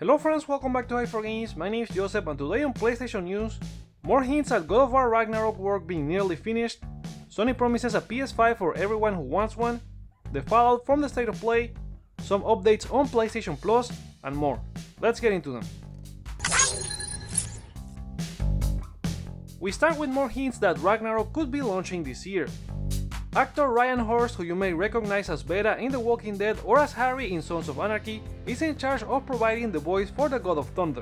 Hello friends, welcome back to Hyper4Games. My name is Joseph and today on PlayStation News, more hints at God of War Ragnarok work being nearly finished, Sony promises a PS5 for everyone who wants one, the fallout from the state of play, some updates on PlayStation Plus, and more. Let's get into them. We start with more hints that Ragnarok could be launching this year. Actor Ryan Hurst, who you may recognize as Beta in The Walking Dead or as Harry in Sons of Anarchy, is in charge of providing the voice for the God of Thunder.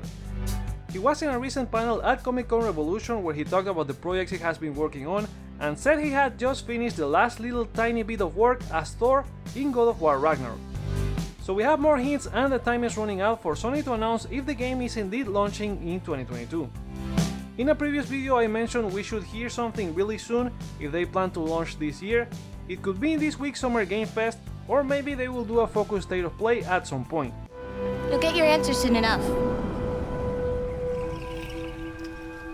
He was in a recent panel at Comic-Con Revolution where he talked about the projects he has been working on and said he had just finished the last little tiny bit of work as Thor in God of War Ragnarok. So we have more hints and the time is running out for Sony to announce if the game is indeed launching in 2022. In a previous video I mentioned we should hear something really soon if they plan to launch this year. It could be in this week's Summer Game Fest, or maybe they will do a focused state of play at some point. You'll get your answers soon enough.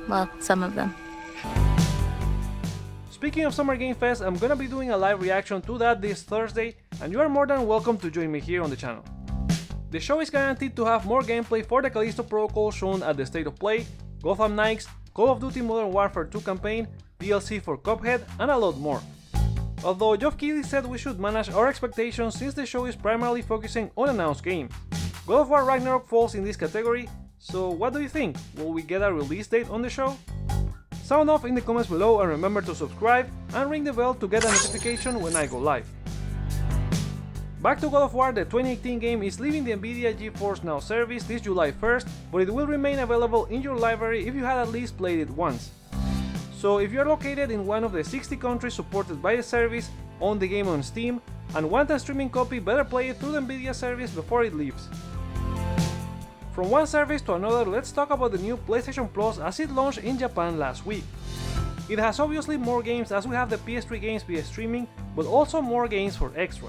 Well, some of them. Speaking of Summer Game Fest, I'm gonna be doing a live reaction to that this Thursday, and you are more than welcome to join me here on the channel. The show is guaranteed to have more gameplay for the Callisto protocol shown at the State of Play, Gotham Knights, Call of Duty Modern Warfare 2 campaign, DLC for Cuphead, and a lot more. Although Geoff Keighley said we should manage our expectations since the show is primarily focusing on announced games. God of War Ragnarok falls in this category, so what do you think? Will we get a release date on the show? Sound off in the comments below and remember to subscribe and ring the bell to get a notification when I go live. Back to God of War, the 2018 game is leaving the NVIDIA GeForce Now service this July 1st, but it will remain available in your library if you had at least played it once. So if you are located in one of the 60 countries supported by the service, own the game on Steam, and want a streaming copy, better play it through the NVIDIA service before it leaves. From one service to another, let's talk about the new PlayStation Plus as it launched in Japan last week. It has obviously more games as we have the PS3 games via streaming, but also more games for extra.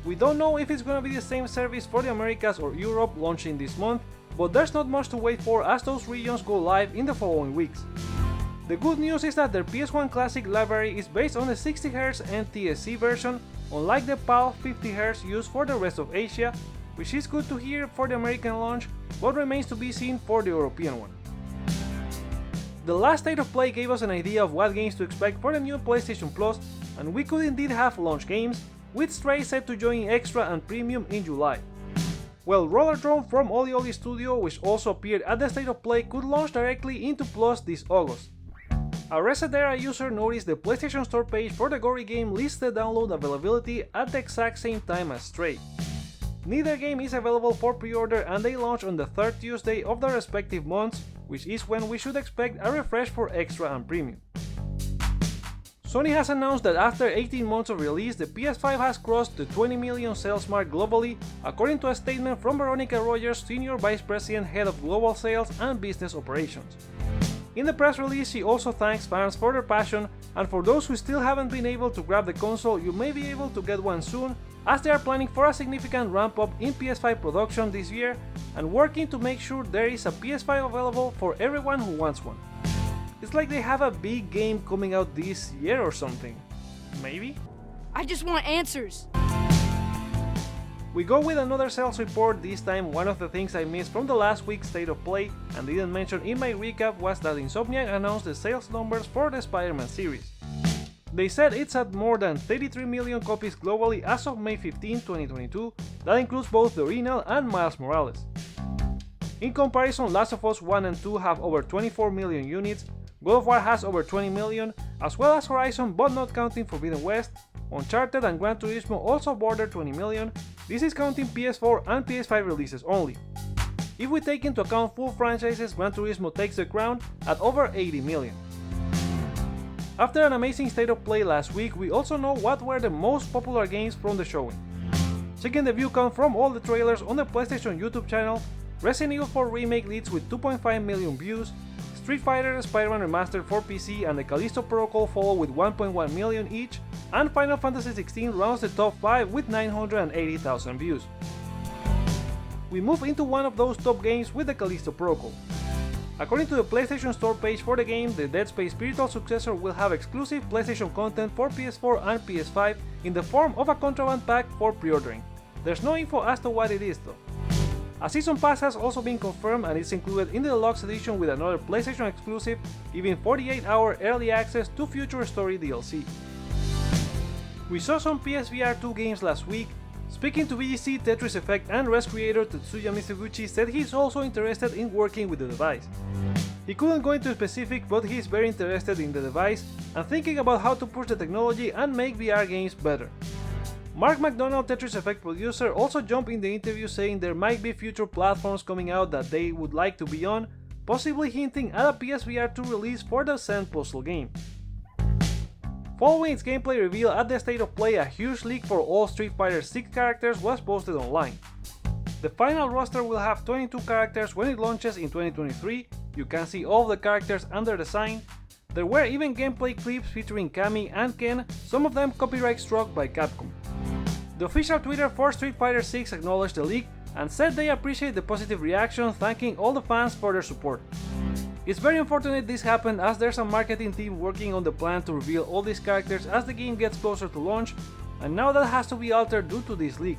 We don't know if it's gonna be the same service for the Americas or Europe launching this month, but there's not much to wait for as those regions go live in the following weeks. The good news is that their PSOne Classic library is based on the 60Hz NTSC version, unlike the PAL 50Hz used for the rest of Asia, which is good to hear for the American launch, but remains to be seen for the European one. The last State of Play gave us an idea of what games to expect for the new PlayStation Plus, and we could indeed have launch games, with Stray set to join Extra and Premium in July. Well, Rollerdrome from Oli Oli Studio, which also appeared at the State of Play, could launch directly into Plus this August. A Resetera user noticed the PlayStation Store page for the gory game lists the download availability at the exact same time as Stray. Neither game is available for pre-order and they launch on the third Tuesday of their respective months, which is when we should expect a refresh for Extra and Premium. Sony has announced that after 18 months of release, the PS5 has crossed the 20 million sales mark globally, according to a statement from Veronica Rogers, Senior Vice President, Head of Global Sales and Business Operations. In the press release, she also thanks fans for their passion, and for those who still haven't been able to grab the console, you may be able to get one soon, as they are planning for a significant ramp up in PS5 production this year and working to make sure there is a PS5 available for everyone who wants one. It's like they have a big game coming out this year or something. Maybe? I just want answers! We go with another sales report. This time one of the things I missed from the last week's State of Play and didn't mention in my recap was that Insomniac announced the sales numbers for the Spider-Man series. They said it's at more than 33 million copies globally as of May 15, 2022, that includes both the original and Miles Morales. In comparison, Last of Us 1 and 2 have over 24 million units, God of War has over 20 million, as well as Horizon, but not counting Forbidden West, Uncharted and Gran Turismo also border 20 million, this is counting PS4 and PS5 releases only. If we take into account full franchises, Gran Turismo takes the crown at over 80 million. After an amazing State of Play last week, we also know what were the most popular games from the showing. Checking the view count from all the trailers on the PlayStation YouTube channel, Resident Evil 4 Remake leads with 2.5 million views, Street Fighter, Spider-Man Remastered for PC and the Callisto Protocol follow with 1.1 million each, and Final Fantasy XVI rounds the top 5 with 980,000 views. We move into one of those top games with the Callisto Protocol. According to the PlayStation Store page for the game, the Dead Space spiritual successor will have exclusive PlayStation content for PS4 and PS5 in the form of a contraband pack for pre-ordering. There's no info as to what it is though. A season pass has also been confirmed and is included in the deluxe edition with another PlayStation exclusive, giving 48-hour early access to future story DLC. We saw some PSVR 2 games last week. Speaking to VGC, Tetris Effect and Rest creator Tetsuya Mizuguchi said he's also interested in working with the device. He couldn't go into specifics, but he's very interested in the device and thinking about how to push the technology and make VR games better. Mark McDonald, Tetris Effect producer, also jumped in the interview saying there might be future platforms coming out that they would like to be on, possibly hinting at a PSVR 2 release for the Zen puzzle game. Following its gameplay reveal at the State of Play, a huge leak for all Street Fighter 6 characters was posted online. The final roster will have 22 characters when it launches in 2023, you can see all of the characters under the sign. There were even gameplay clips featuring Cammy and Ken, some of them copyright struck by Capcom. The official Twitter for Street Fighter 6 acknowledged the leak and said they appreciate the positive reaction, thanking all the fans for their support. It's very unfortunate this happened, as there's a marketing team working on the plan to reveal all these characters as the game gets closer to launch, and now that has to be altered due to this leak.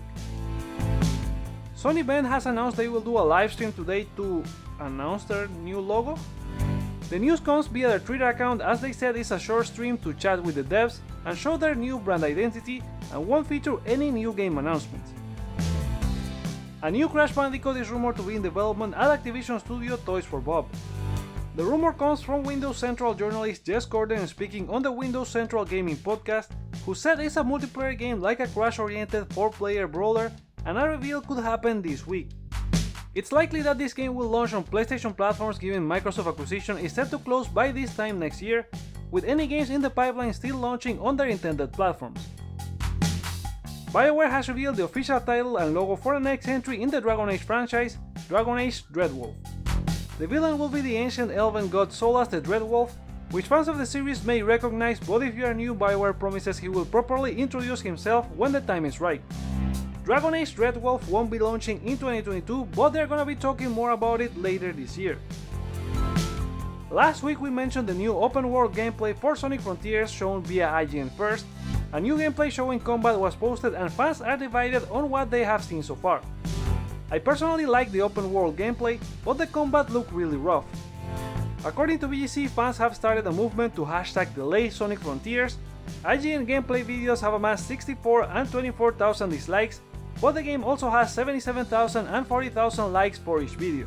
Sony Bend has announced they will do a live stream today to announce their new logo. The news comes via their Twitter account, as they said it's a short stream to chat with the devs and show their new brand identity and won't feature any new game announcements. A new Crash Bandicoot is rumored to be in development at Activision studio Toys for Bob. The rumor comes from Windows Central journalist Jess Gordon speaking on the Windows Central Gaming podcast, who said it's a multiplayer game like a Crash-oriented 4-player brawler, and a reveal could happen this week. It's likely that this game will launch on PlayStation platforms given Microsoft acquisition is set to close by this time next year, with any games in the pipeline still launching on their intended platforms. BioWare has revealed the official title and logo for the next entry in the Dragon Age franchise, Dragon Age Dreadwolf. The villain will be the ancient elven god Solas the Dreadwolf, which fans of the series may recognize, but if you are new, BioWare promises he will properly introduce himself when the time is right. Dragon Age Dreadwolf won't be launching in 2022, but they're gonna be talking more about it later this year. Last week we mentioned the new open world gameplay for Sonic Frontiers shown via IGN First. A new gameplay showing combat was posted and fans are divided on what they have seen so far. I personally like the open world gameplay, but the combat looked really rough. According to VGC, fans have started a movement to hashtag delay Sonic Frontiers. IGN gameplay videos have amassed 64 and 24,000 dislikes, but the game also has 77,000 and 40,000 likes for each video.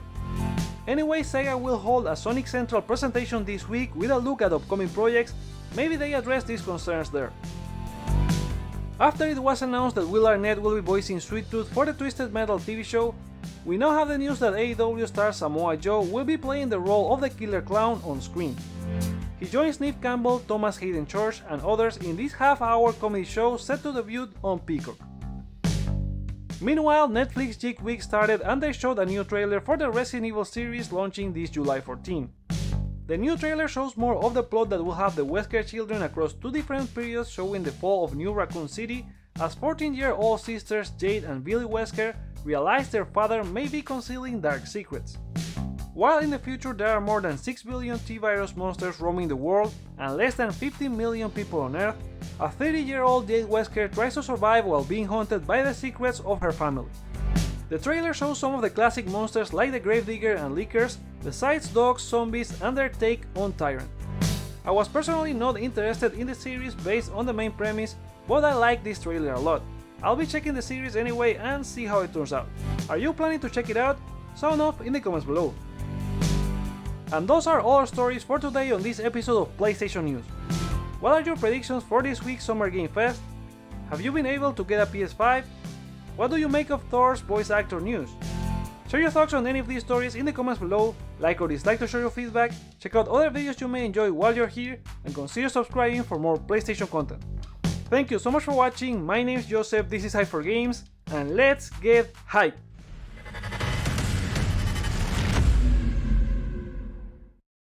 Anyway, Sega will hold a Sonic Central presentation this week with a look at upcoming projects. Maybe they address these concerns there. After it was announced that Will Arnett will be voicing Sweet Tooth for the Twisted Metal TV show, we now have the news that AEW star Samoa Joe will be playing the role of the Killer Clown on screen. He joins Neve Campbell, Thomas Hayden Church, and others in this half-hour comedy show set to debut on Peacock. Meanwhile, Netflix Geek Week started and they showed a new trailer for the Resident Evil series launching this July 14. The new trailer shows more of the plot that will have the Wesker children across two different periods, showing the fall of New Raccoon City as 14-year-old sisters Jade and Billy Wesker realize their father may be concealing dark secrets. While in the future there are more than 6 billion T-virus monsters roaming the world and less than 15 million people on Earth, a 30-year-old Jade Wesker tries to survive while being haunted by the secrets of her family. The trailer shows some of the classic monsters like the Gravedigger and Lickers, besides dogs, zombies, and their take on Tyrant. I was personally not interested in the series based on the main premise, but I like this trailer a lot. I'll be checking the series anyway and see how it turns out. Are you planning to check it out? Sound off in the comments below. And those are all our stories for today on this episode of PlayStation News. What are your predictions for this week's Summer Game Fest? Have you been able to get a PS5? What do you make of Thor's voice actor news? Share your thoughts on any of these stories in the comments below, like or dislike to share your feedback, check out other videos you may enjoy while you're here, and consider subscribing for more PlayStation content. Thank you so much for watching, my name is Joseph, this is Hype for Games, and let's get hype!